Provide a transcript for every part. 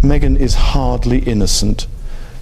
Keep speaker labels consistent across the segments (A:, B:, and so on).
A: Meghan is hardly innocent.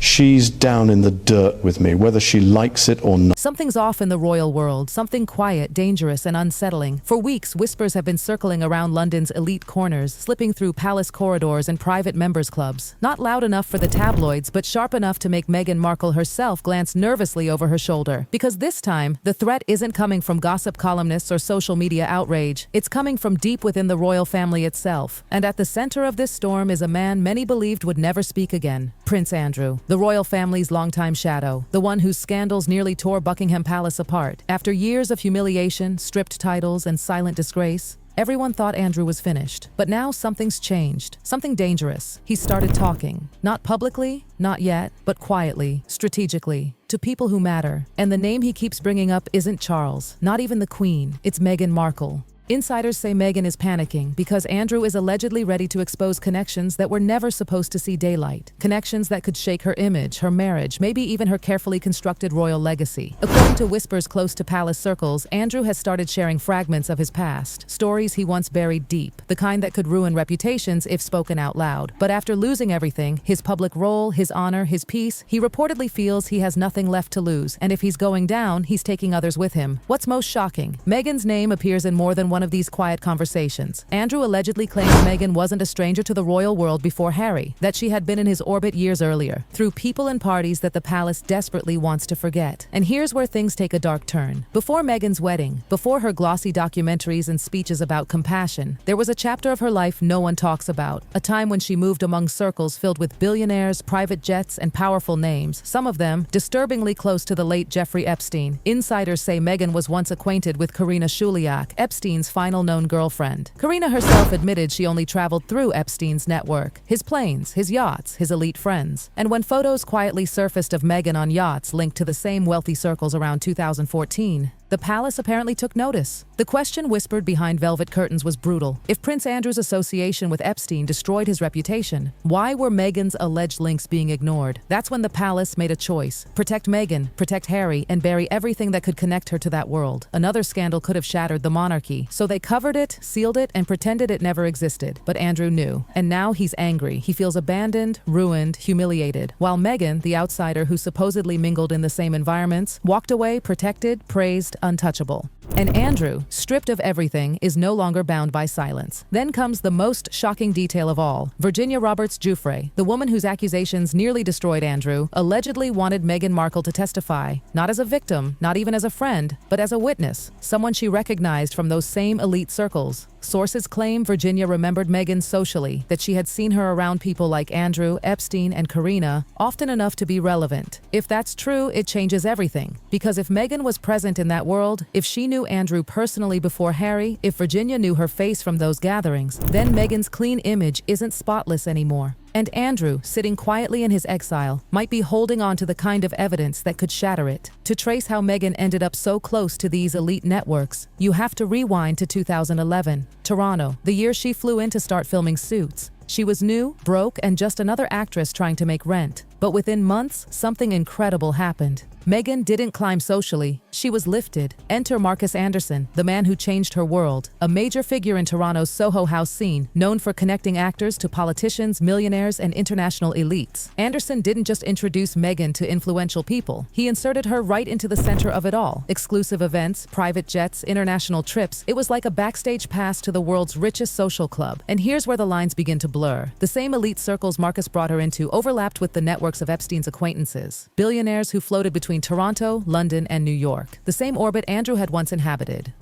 A: She's down in the dirt with me, whether she likes it or not.
B: Something's off in the royal world, something quiet, dangerous, and unsettling. For weeks, whispers have been circling around London's elite corners, slipping through palace corridors and private members' clubs. Not loud enough for the tabloids, but sharp enough to make Meghan Markle herself glance nervously over her shoulder. Because this time, the threat isn't coming from gossip columnists or social media outrage. It's coming from deep within the royal family itself. And at the center of this storm is a man many believed would never speak again, Prince Andrew. The royal family's longtime shadow, the one whose scandals nearly tore Buckingham Palace apart. After years of humiliation, stripped titles, and silent disgrace, everyone thought Andrew was finished. But now something's changed. Something dangerous. He started talking. Not publicly, not yet, but quietly, strategically, to people who matter. And the name he keeps bringing up isn't Charles, not even the Queen. It's Meghan Markle. Insiders say Meghan is panicking because Andrew is allegedly ready to expose connections that were never supposed to see daylight. Connections that could shake her image, her marriage, maybe even her carefully constructed royal legacy. According to whispers close to palace circles, Andrew has started sharing fragments of his past, stories he once buried deep, the kind that could ruin reputations if spoken out loud. But after losing everything, his public role, his honor, his peace, he reportedly feels he has nothing left to lose. And if he's going down, he's taking others with him. What's most shocking? Meghan's name appears in more than one of these quiet conversations. Andrew allegedly claims Meghan wasn't a stranger to the royal world before Harry, that she had been in his orbit years earlier, through people and parties that the palace desperately wants to forget. And here's where things take a dark turn. Before Meghan's wedding, before her glossy documentaries and speeches about compassion, there was a chapter of her life no one talks about, a time when she moved among circles filled with billionaires, private jets, and powerful names, some of them disturbingly close to the late Jeffrey Epstein. Insiders say Meghan was once acquainted with Karina Shuliak, Epstein's final known girlfriend. Karina herself admitted she only traveled through Epstein's network, his planes, his yachts, his elite friends. And when photos quietly surfaced of Meghan on yachts linked to the same wealthy circles around 2014, the palace apparently took notice. The question whispered behind velvet curtains was brutal. If Prince Andrew's association with Epstein destroyed his reputation, why were Meghan's alleged links being ignored? That's when the palace made a choice. Protect Meghan, protect Harry, and bury everything that could connect her to that world. Another scandal could have shattered the monarchy. So they covered it, sealed it, and pretended it never existed. But Andrew knew. And now he's angry. He feels abandoned, ruined, humiliated. While Meghan, the outsider who supposedly mingled in the same environments, walked away protected, praised, untouchable. And Andrew, stripped of everything, is no longer bound by silence. Then comes the most shocking detail of all. Virginia Roberts Giuffre, the woman whose accusations nearly destroyed Andrew, allegedly wanted Meghan Markle to testify, not as a victim, not even as a friend, but as a witness, someone she recognized from those same elite circles. Sources claim Virginia remembered Meghan socially, that she had seen her around people like Andrew, Epstein, and Karina, often enough to be relevant. If that's true, it changes everything. Because if Meghan was present in that world, if she knew Andrew personally before Harry, if Virginia knew her face from those gatherings, then Meghan's clean image isn't spotless anymore. And Andrew, sitting quietly in his exile, might be holding on to the kind of evidence that could shatter it. To trace how Meghan ended up so close to these elite networks, you have to rewind to 2011, Toronto, the year she flew in to start filming Suits. She was new, broke, and just another actress trying to make rent. But within months, something incredible happened. Meghan didn't climb socially, she was lifted. Enter Marcus Anderson, the man who changed her world, a major figure in Toronto's Soho House scene, known for connecting actors to politicians, millionaires, and international elites. Anderson didn't just introduce Meghan to influential people, he inserted her right into the center of it all. Exclusive events, private jets, international trips, it was like a backstage pass to the world's richest social club. And here's where the lines begin to blur. The same elite circles Marcus brought her into overlapped with the networks of Epstein's acquaintances, billionaires who floated between Toronto, London, and New York, the same orbit Andrew had once inhabited.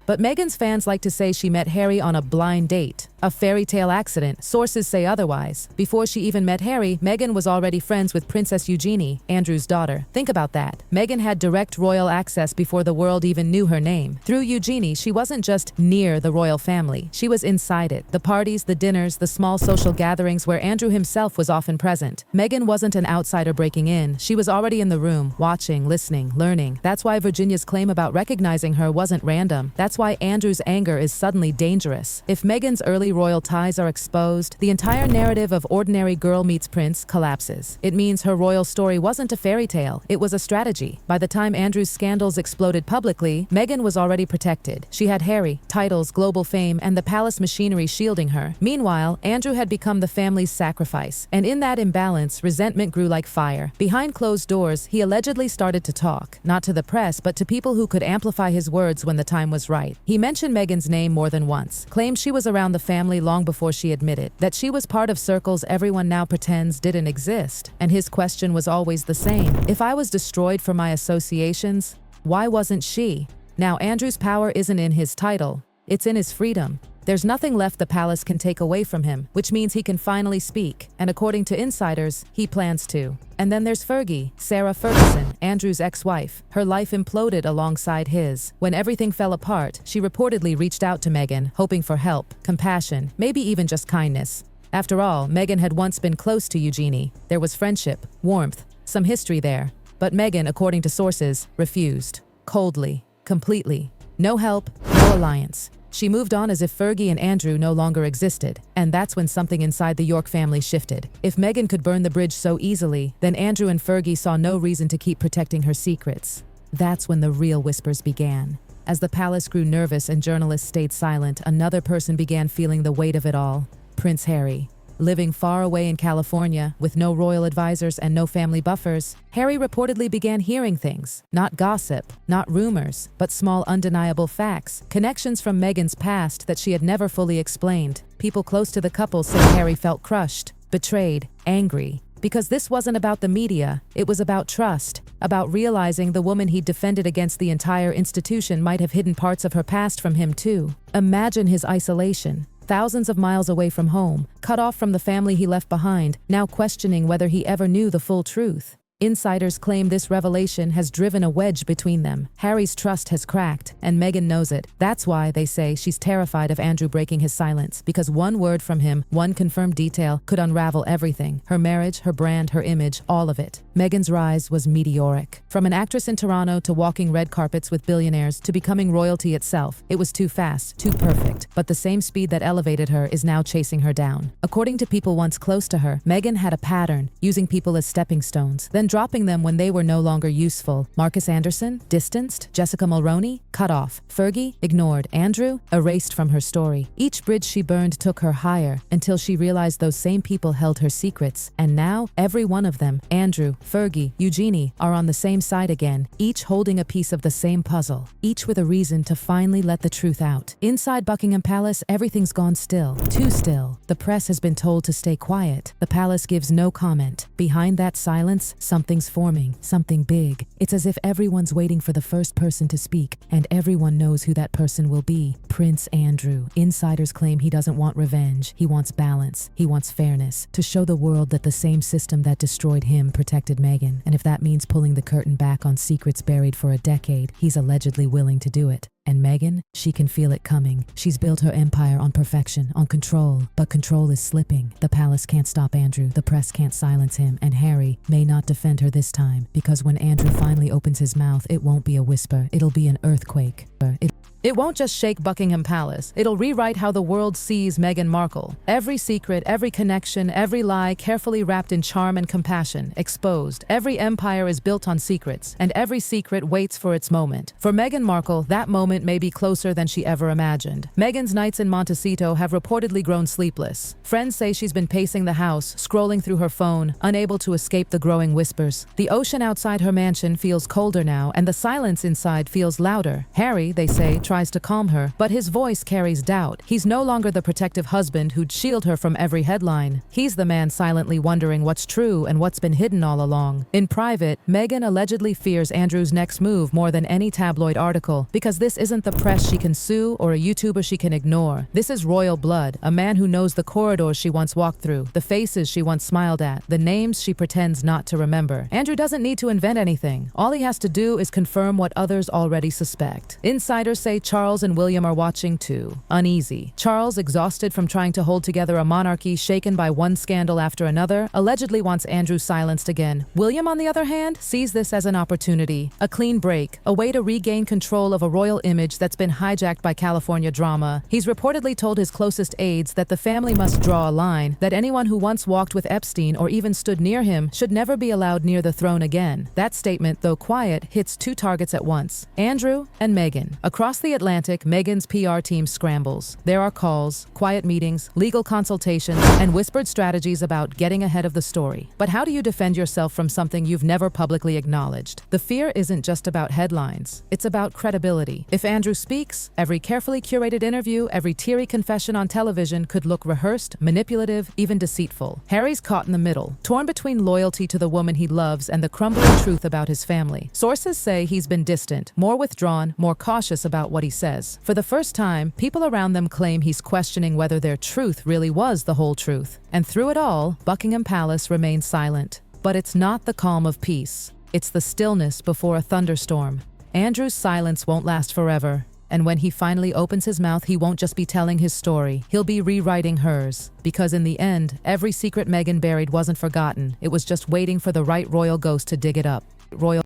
B: But Meghan's fans like to say she met Harry on a blind date, a fairy tale accident. Sources say otherwise. Before she even met Harry, Meghan was already friends with Princess Eugenie, Andrew's daughter. Think about that. Meghan had direct royal access before the world even knew her name. Through Eugenie, she wasn't just near the royal family, she was inside it. The parties, the dinners, the small social gatherings where Andrew himself was often present. Meghan wasn't an outsider breaking in, she was already in the room, watching, listening, learning. That's why Virginia's claim about recognizing her wasn't random. That's why Andrew's anger is suddenly dangerous. If Meghan's early finally royal ties are exposed, the entire narrative of ordinary girl meets prince collapses. It means her royal story wasn't a fairy tale, it was a strategy. By the time Andrew's scandals exploded publicly, Meghan was already protected. She had Harry, titles, global fame, and the palace machinery shielding her. Meanwhile, Andrew had become the family's sacrifice, and in that imbalance, resentment grew like fire. Behind closed doors, he allegedly started to talk, not to the press, but to people who could amplify his words when the time was right. He mentioned Meghan's name more than once, claimed she was around the family long before she admitted, that she was part of circles everyone now pretends didn't exist. And his question was always the same. If I was destroyed for my associations, why wasn't she? Now Andrew's power isn't in his title, it's in his freedom. There's nothing left the palace can take away from him, which means he can finally speak, and according to insiders, he plans to. And then there's Fergie, Sarah Ferguson, Andrew's ex-wife. Her life imploded alongside his. When everything fell apart, she reportedly reached out to Meghan, hoping for help, compassion, maybe even just kindness. After all, Meghan had once been close to Eugenie. There was friendship, warmth, some history there. But Meghan, according to sources, refused. Coldly, completely. No help, no alliance. She moved on as if Fergie and Andrew no longer existed, and that's when something inside the York family shifted. If Meghan could burn the bridge so easily, then Andrew and Fergie saw no reason to keep protecting her secrets. That's when the real whispers began. As the palace grew nervous and journalists stayed silent, another person began feeling the weight of it all. Prince Harry. Living far away in California, with no royal advisors and no family buffers, Harry reportedly began hearing things. Not gossip, not rumors, but small undeniable facts, connections from Meghan's past that she had never fully explained. People close to the couple said Harry felt crushed, betrayed, angry. Because this wasn't about the media, it was about trust, about realizing the woman he'd defended against the entire institution might have hidden parts of her past from him too. Imagine his isolation. Thousands of miles away from home, cut off from the family he left behind, now questioning whether he ever knew the full truth. Insiders claim this revelation has driven a wedge between them. Harry's trust has cracked, and Meghan knows it. That's why, they say, she's terrified of Andrew breaking his silence, because one word from him, one confirmed detail, could unravel everything. Her marriage, her brand, her image, all of it. Meghan's rise was meteoric. From an actress in Toronto to walking red carpets with billionaires to becoming royalty itself, it was too fast, too perfect. But the same speed that elevated her is now chasing her down. According to people once close to her, Meghan had a pattern, using people as stepping stones, then dropping them when they were no longer useful. Marcus Anderson, distanced. Jessica Mulroney, cut off. Fergie, ignored. Andrew, erased from her story. Each bridge she burned took her higher, until she realized those same people held her secrets. And now, every one of them, Andrew, Fergie, Eugenie, are on the same side again, each holding a piece of the same puzzle, each with a reason to finally let the truth out. Inside Buckingham Palace, everything's gone still. Too still. The press has been told to stay quiet. The palace gives no comment. Behind that silence, something's forming, something big. It's as if everyone's waiting for the first person to speak, and everyone knows who that person will be. Prince Andrew. Insiders claim he doesn't want revenge. He wants balance. He wants fairness. To show the world that the same system that destroyed him protected Meghan. And if that means pulling the curtain back on secrets buried for a decade, he's allegedly willing to do it. And Meghan, she can feel it coming. She's built her empire on perfection, on control. But control is slipping. The palace can't stop Andrew, the press can't silence him, and Harry may not defend her this time, because when Andrew finally opens his mouth, it won't be a whisper, it'll be an earthquake. It won't just shake Buckingham Palace, it'll rewrite how the world sees Meghan Markle. Every secret, every connection, every lie carefully wrapped in charm and compassion, exposed. Every empire is built on secrets, and every secret waits for its moment. For Meghan Markle, that moment may be closer than she ever imagined. Meghan's nights in Montecito have reportedly grown sleepless. Friends say she's been pacing the house, scrolling through her phone, unable to escape the growing whispers. The ocean outside her mansion feels colder now, and the silence inside feels louder. Harry, they say, tries to calm her, but his voice carries doubt. He's no longer the protective husband who'd shield her from every headline. He's the man silently wondering what's true and what's been hidden all along. In private, Meghan allegedly fears Andrew's next move more than any tabloid article, because this isn't the press she can sue or a YouTuber she can ignore. This is royal blood, a man who knows the corridors she once walked through, the faces she once smiled at, the names she pretends not to remember. Andrew doesn't need to invent anything. All he has to do is confirm what others already suspect. Insiders say Charles and William are watching too, uneasy. Charles, exhausted from trying to hold together a monarchy shaken by one scandal after another, allegedly wants Andrew silenced again. William, on the other hand, sees this as an opportunity, a clean break, a way to regain control of a royal image that's been hijacked by California drama. He's reportedly told his closest aides that the family must draw a line, that anyone who once walked with Epstein or even stood near him should never be allowed near the throne again. That statement, though quiet, hits two targets at once: Andrew and Meghan. Across the Atlantic, Meghan's PR team scrambles. There are calls, quiet meetings, legal consultations, and whispered strategies about getting ahead of the story. But how do you defend yourself from something you've never publicly acknowledged? The fear isn't just about headlines. It's about credibility. If Andrew speaks, every carefully curated interview, every teary confession on television could look rehearsed, manipulative, even deceitful. Harry's caught in the middle, torn between loyalty to the woman he loves and the crumbling truth about his family. Sources say he's been distant, more withdrawn, more cautious about what he says. For the first time, people around them claim he's questioning whether their truth really was the whole truth. And through it all, Buckingham Palace remains silent. But it's not the calm of peace. It's the stillness before a thunderstorm. Andrew's silence won't last forever. And when he finally opens his mouth, he won't just be telling his story. He'll be rewriting hers. Because in the end, every secret Meghan buried wasn't forgotten. It was just waiting for the right royal ghost to dig it up. Royal